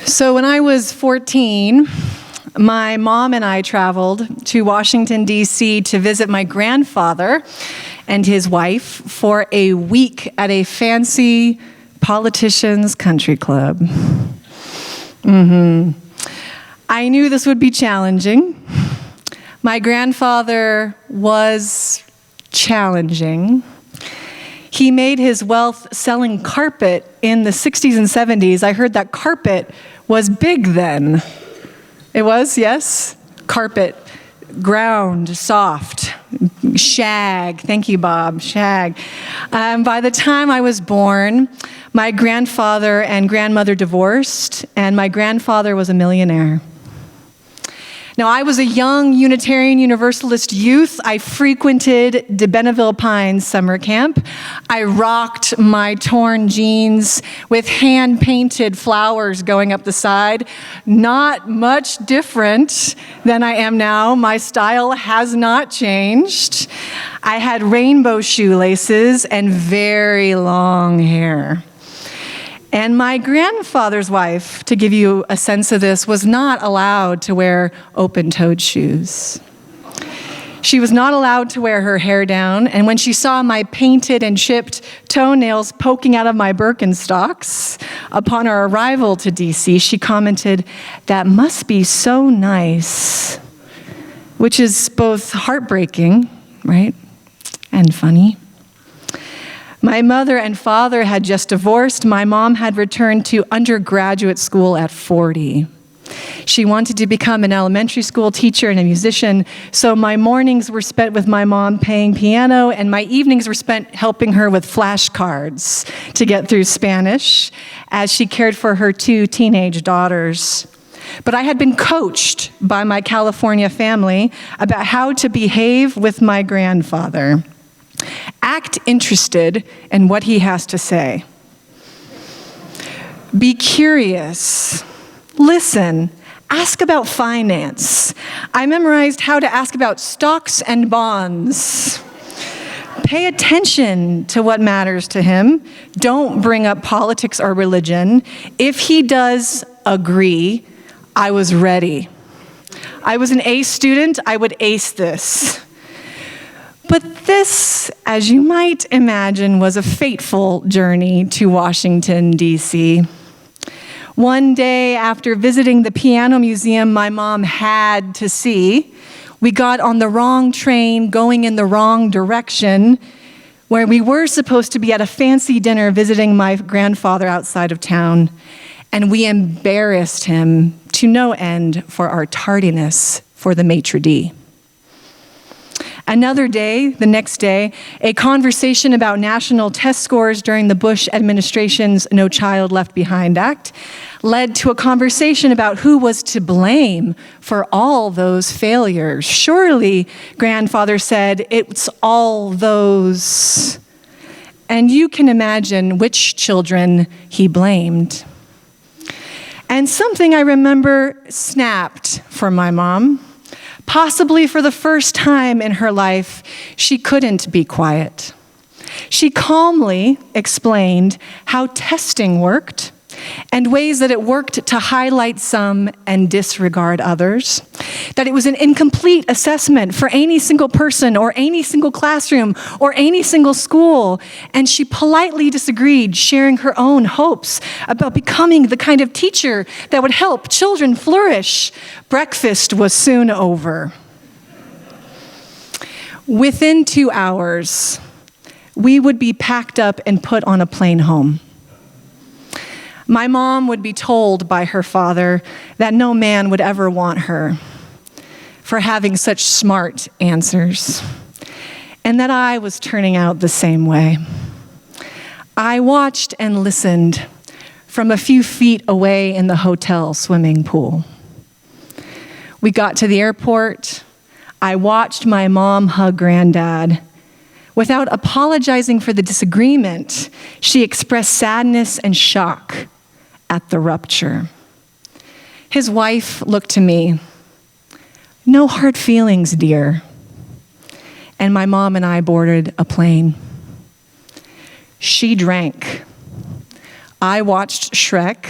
So when I was 14, my mom and I traveled to Washington, D.C. to visit my grandfather and his wife for a week at a fancy politician's country club. I knew this would be challenging. My grandfather was challenging. He made his wealth selling carpet in the 60s and 70s. I heard that carpet was big then. It was, yes? Carpet, ground, soft, shag. Thank you, Bob, shag. By the time I was born, my grandfather and grandmother divorced, and my grandfather was a millionaire. Now, I was a young Unitarian Universalist youth. I frequented De Benneville Pines summer camp. I rocked my torn jeans with hand-painted flowers going up the side. Not much different than I am now. My style has not changed. I had rainbow shoelaces and very long hair. And my grandfather's wife, to give you a sense of this, was not allowed to wear open-toed shoes. She was not allowed to wear her hair down, and when she saw my painted and chipped toenails poking out of my Birkenstocks upon our arrival to DC, she commented, "That must be so nice," which is both heartbreaking, right, and funny. My mother and father had just divorced. My mom had returned to undergraduate school at 40. She wanted to become an elementary school teacher and a musician, so my mornings were spent with my mom playing piano, and my evenings were spent helping her with flashcards to get through Spanish as she cared for her 2 teenage daughters. But I had been coached by my California family about how to behave with my grandfather. Act interested in what he has to say. Be curious. Listen. Ask about finance. I memorized how to ask about stocks and bonds. Pay attention to what matters to him. Don't bring up politics or religion. If he does agree, I was ready. I was an A student. I would ace this. But this, as you might imagine, was a fateful journey to Washington, D.C. One day after visiting the piano museum my mom had to see, we got on the wrong train going in the wrong direction, where we were supposed to be at a fancy dinner visiting my grandfather outside of town, and we embarrassed him to no end for our tardiness for the maitre d'. Another day, the next day, a conversation about national test scores during the Bush administration's No Child Left Behind Act led to a conversation about who was to blame for all those failures. Surely, grandfather said, it's all those. And you can imagine which children he blamed. And something I remember snapped for my mom. Possibly for the first time in her life, she couldn't be quiet. She calmly explained how testing worked and ways that it worked to highlight some and disregard others, that it was an incomplete assessment for any single person or any single classroom or any single school, and she politely disagreed, sharing her own hopes about becoming the kind of teacher that would help children flourish. Breakfast was soon over. Within 2 hours, we would be packed up and put on a plane home. My mom would be told by her father that no man would ever want her for having such smart answers, and that I was turning out the same way. I watched and listened from a few feet away in the hotel swimming pool. We got to the airport. I watched my mom hug Granddad. Without apologizing for the disagreement, she expressed sadness and shock at the rupture. His wife looked to me. "No hard feelings, dear." And my mom and I boarded a plane. She drank. I watched Shrek.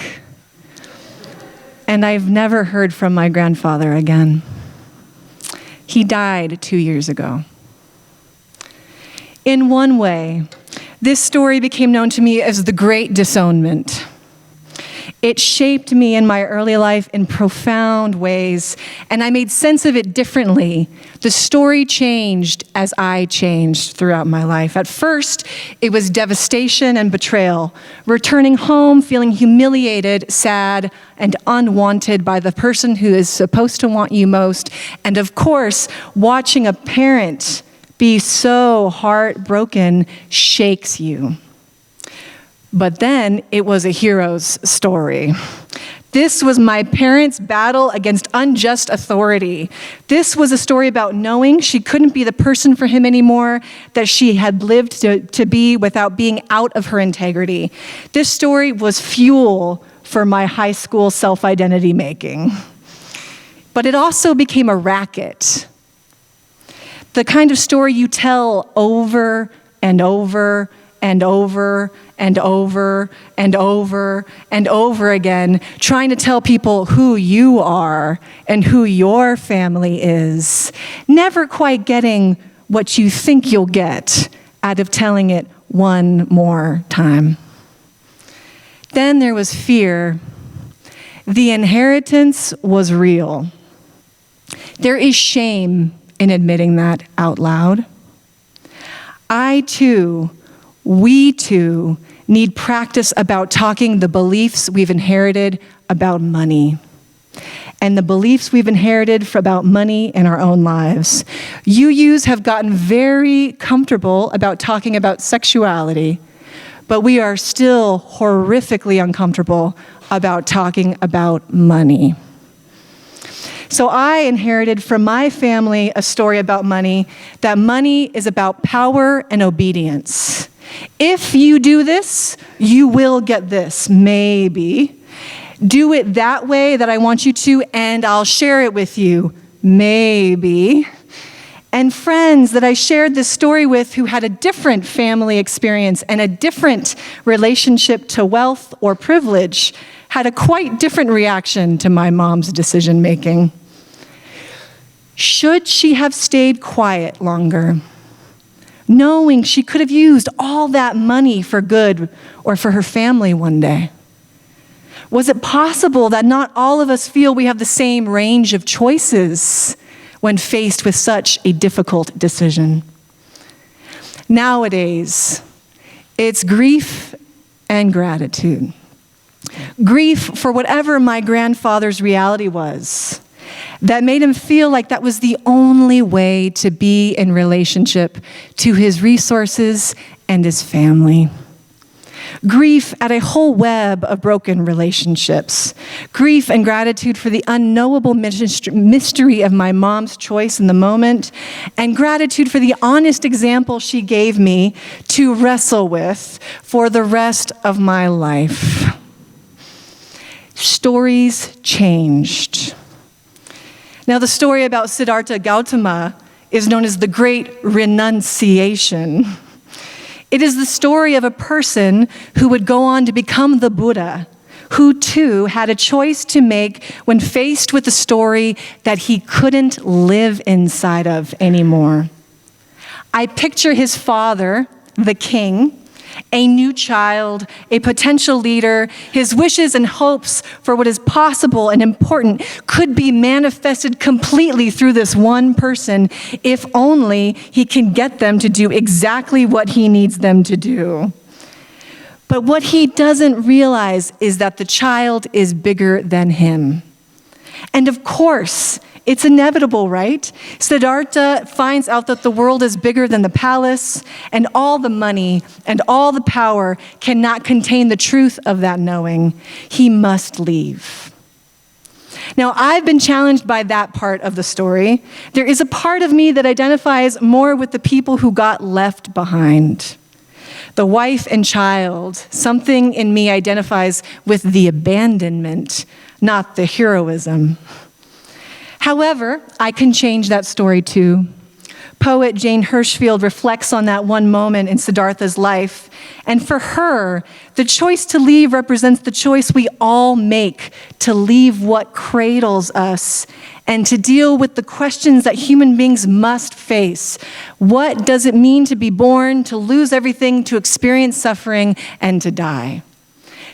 and I've never heard from my grandfather again. He died 2 years ago. In one way, this story became known to me as the Great Disownment. It shaped me in my early life in profound ways, and I made sense of it differently. The story changed as I changed throughout my life. At first, it was devastation and betrayal, returning home feeling humiliated, sad, and unwanted by the person who is supposed to want you most, and of course, watching a parent be so heartbroken shakes you. But then it was a hero's story. This was my parents' battle against unjust authority. This was a story about knowing she couldn't be the person for him anymore that she had lived to be without being out of her integrity. This story was fuel for my high school self-identity making. But it also became a racket. The kind of story you tell over and over and over and over and over and over again, trying to tell people who you are and who your family is, never quite getting what you think you'll get out of telling it one more time. Then there was fear. The inheritance was real. There is shame in admitting that out loud. We too need practice about talking the beliefs we've inherited about money and the beliefs we've inherited about money in our own lives. UUs have gotten very comfortable about talking about sexuality, but we are still horrifically uncomfortable about talking about money. So I inherited from my family a story about money, that money is about power and obedience. If you do this, you will get this, maybe. Do it that way that I want you to, and I'll share it with you, maybe. And friends that I shared this story with who had a different family experience and a different relationship to wealth or privilege had a quite different reaction to my mom's decision making. Should she have stayed quiet longer, knowing she could have used all that money for good or for her family one day? Was it possible that not all of us feel we have the same range of choices when faced with such a difficult decision? Nowadays, it's grief and gratitude. Grief for whatever my grandfather's reality was that made him feel like that was the only way to be in relationship to his resources and his family. Grief at a whole web of broken relationships. Grief and gratitude for the unknowable mystery of my mom's choice in the moment, and gratitude for the honest example she gave me to wrestle with for the rest of my life. Stories changed. Now, the story about Siddhartha Gautama is known as the Great Renunciation. It is the story of a person who would go on to become the Buddha, who too had a choice to make when faced with a story that he couldn't live inside of anymore. I picture his father, the king, a new child, a potential leader. His wishes and hopes for what is possible and important could be manifested completely through this one person if only he can get them to do exactly what he needs them to do. But what he doesn't realize is that the child is bigger than him. And of course, it's inevitable, right? Siddhartha finds out that the world is bigger than the palace, and all the money and all the power cannot contain the truth of that knowing. He must leave. Now, I've been challenged by that part of the story. There is a part of me that identifies more with the people who got left behind. The wife and child. Something in me identifies with the abandonment, not the heroism. However, I can change that story too. Poet Jane Hirschfield reflects on that one moment in Siddhartha's life. And for her, the choice to leave represents the choice we all make to leave what cradles us and to deal with the questions that human beings must face. What does it mean to be born, to lose everything, to experience suffering, and to die?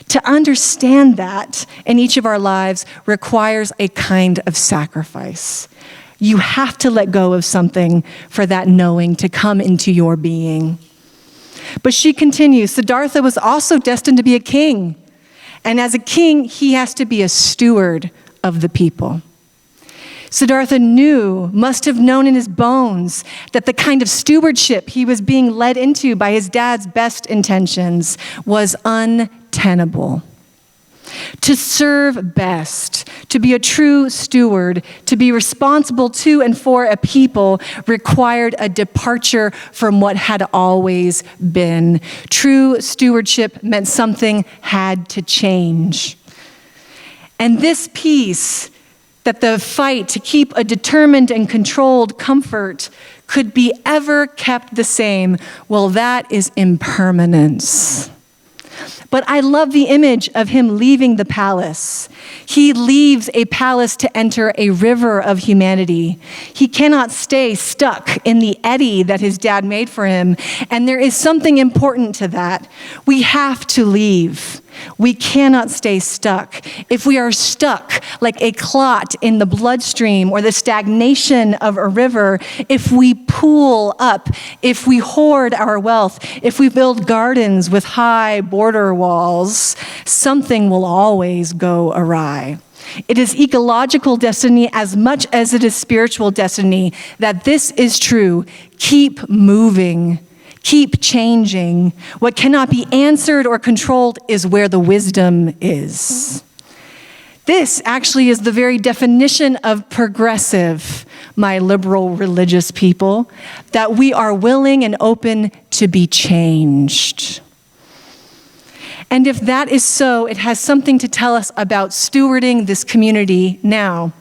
To understand that in each of our lives requires a kind of sacrifice. You have to let go of something for that knowing to come into your being. But she continues, Siddhartha was also destined to be a king. And as a king, he has to be a steward of the people. Siddhartha must have known in his bones that the kind of stewardship he was being led into by his dad's best intentions was untenable. To serve best, to be a true steward, to be responsible to and for a people required a departure from what had always been. True stewardship meant something had to change. And this piece, that the fight to keep a determined and controlled comfort could be ever kept the same, well, that is impermanence. But I love the image of him leaving the palace. He leaves a palace to enter a river of humanity. He cannot stay stuck in the eddy that his dad made for him. And there is something important to that. We have to leave. We cannot stay stuck. If we are stuck like a clot in the bloodstream or the stagnation of a river, if we pool up, if we hoard our wealth, if we build gardens with high border walls, something will always go awry. It is ecological destiny as much as it is spiritual destiny that this is true. Keep moving. Keep changing. What cannot be answered or controlled is where the wisdom is. This actually is the very definition of progressive, my liberal religious people, that we are willing and open to be changed. And if that is so, it has something to tell us about stewarding this community now.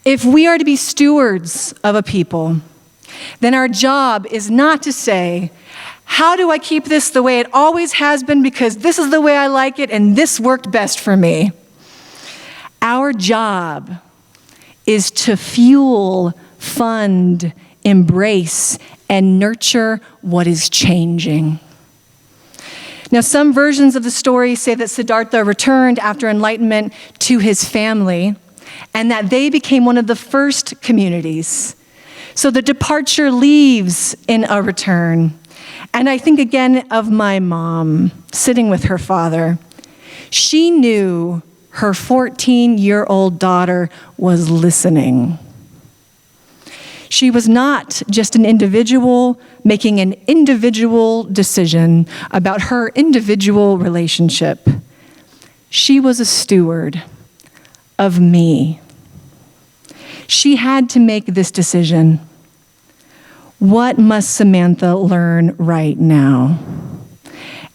If we are to be stewards of a people, then our job is not to say, how do I keep this the way it always has been because this is the way I like it and this worked best for me. Our job is to fuel, fund, embrace, and nurture what is changing. Now, some versions of the story say that Siddhartha returned after enlightenment to his family and that they became one of the first communities. So the departure leaves in a return. And I think again of my mom sitting with her father. She knew her 14-year-old daughter was listening. She was not just an individual making an individual decision about her individual relationship. She was a steward of me. She had to make this decision. What must Samantha learn right now?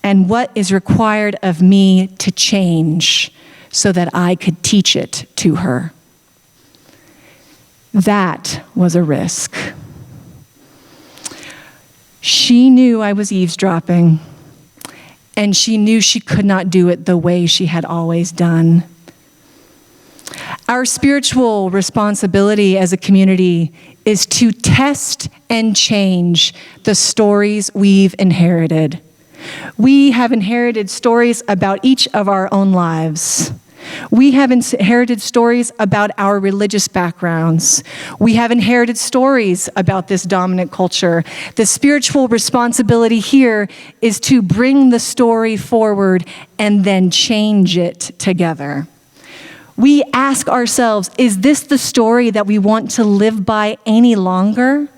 And what is required of me to change so that I could teach it to her? That was a risk. She knew I was eavesdropping, and she knew she could not do it the way she had always done. Our spiritual responsibility as a community is to test and change the stories we've inherited. We have inherited stories about each of our own lives. We have inherited stories about our religious backgrounds. We have inherited stories about this dominant culture. The spiritual responsibility here is to bring the story forward and then change it together. We ask ourselves, is this the story that we want to live by any longer?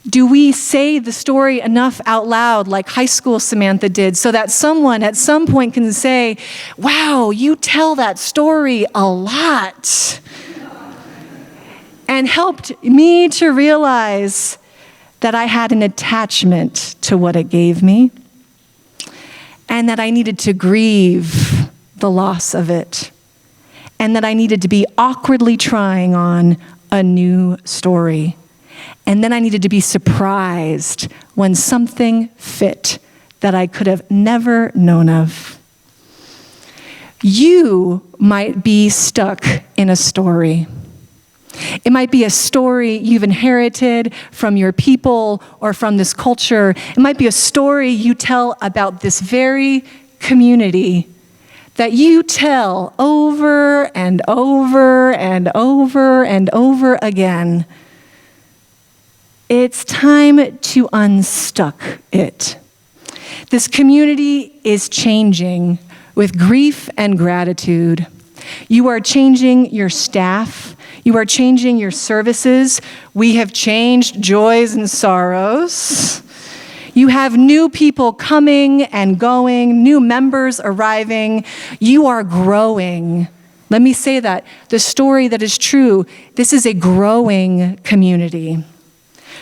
Do we say the story enough out loud like high school Samantha did so that someone at some point can say, wow, you tell that story a lot? And helped me to realize that I had an attachment to what it gave me and that I needed to grieve the loss of it. And that I needed to be awkwardly trying on a new story. And then I needed to be surprised when something fit that I could have never known of. You might be stuck in a story. It might be a story you've inherited from your people or from this culture. It might be a story you tell about this very community that you tell over and over and over and over again. It's time to unstuck it. This community is changing with grief and gratitude. You are changing your staff. You are changing your services. We have changed joys and sorrows. You have new people coming and going, new members arriving. You are growing. Let me say that. The story that is true, this is a growing community.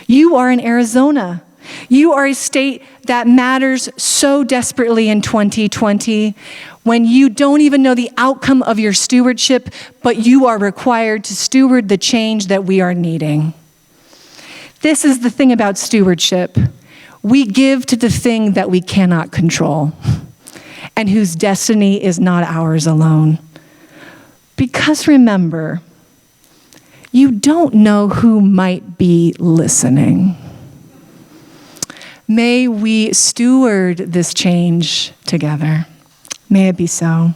You are in Arizona. You are a state that matters so desperately in 2020 when you don't even know the outcome of your stewardship, but you are required to steward the change that we are needing. This is the thing about stewardship. We give to the thing that we cannot control and whose destiny is not ours alone. Because remember, you don't know who might be listening. May we steward this change together. May it be so.